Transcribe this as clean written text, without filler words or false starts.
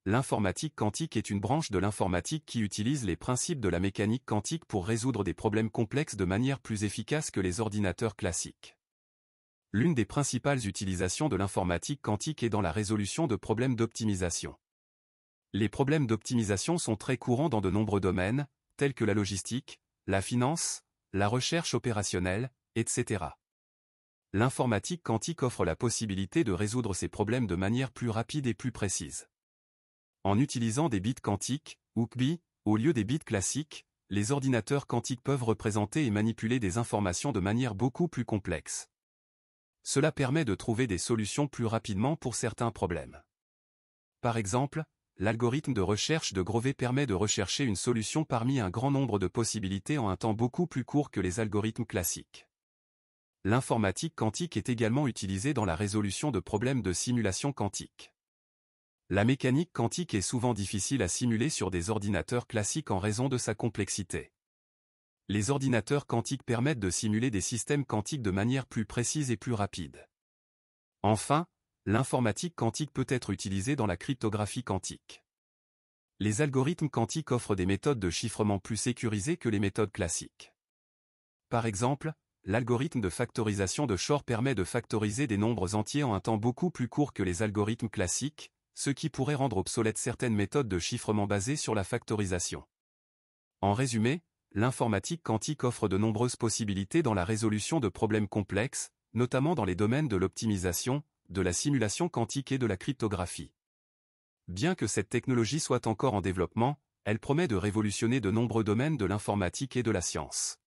L'informatique quantique est une branche de l'informatique qui utilise les principes de la mécanique quantique pour résoudre des problèmes complexes de manière plus efficace que les ordinateurs classiques. L'une des principales utilisations de l'informatique quantique est dans la résolution de problèmes d'optimisation. Les problèmes d'optimisation sont très courants dans de nombreux domaines, tels que la logistique, la finance, la recherche opérationnelle, etc. L'informatique quantique offre la possibilité de résoudre ces problèmes de manière plus rapide et plus précise. En utilisant des bits quantiques, ou QBI, au lieu des bits classiques, les ordinateurs quantiques peuvent représenter et manipuler des informations de manière beaucoup plus complexe. Cela permet de trouver des solutions plus rapidement pour certains problèmes. Par exemple, l'algorithme de recherche de Grover permet de rechercher une solution parmi un grand nombre de possibilités en un temps beaucoup plus court que les algorithmes classiques. L'informatique quantique est également utilisée dans la résolution de problèmes de simulation quantique. La mécanique quantique est souvent difficile à simuler sur des ordinateurs classiques en raison de sa complexité. Les ordinateurs quantiques permettent de simuler des systèmes quantiques de manière plus précise et plus rapide. Enfin, l'informatique quantique peut être utilisée dans la cryptographie quantique. Les algorithmes quantiques offrent des méthodes de chiffrement plus sécurisées que les méthodes classiques. Par exemple, l'algorithme de factorisation de Shor permet de factoriser des nombres entiers en un temps beaucoup plus court que les algorithmes classiques, ce qui pourrait rendre obsolètes certaines méthodes de chiffrement basées sur la factorisation. En résumé, l'informatique quantique offre de nombreuses possibilités dans la résolution de problèmes complexes, notamment dans les domaines de l'optimisation, de la simulation quantique et de la cryptographie. Bien que cette technologie soit encore en développement, elle promet de révolutionner de nombreux domaines de l'informatique et de la science.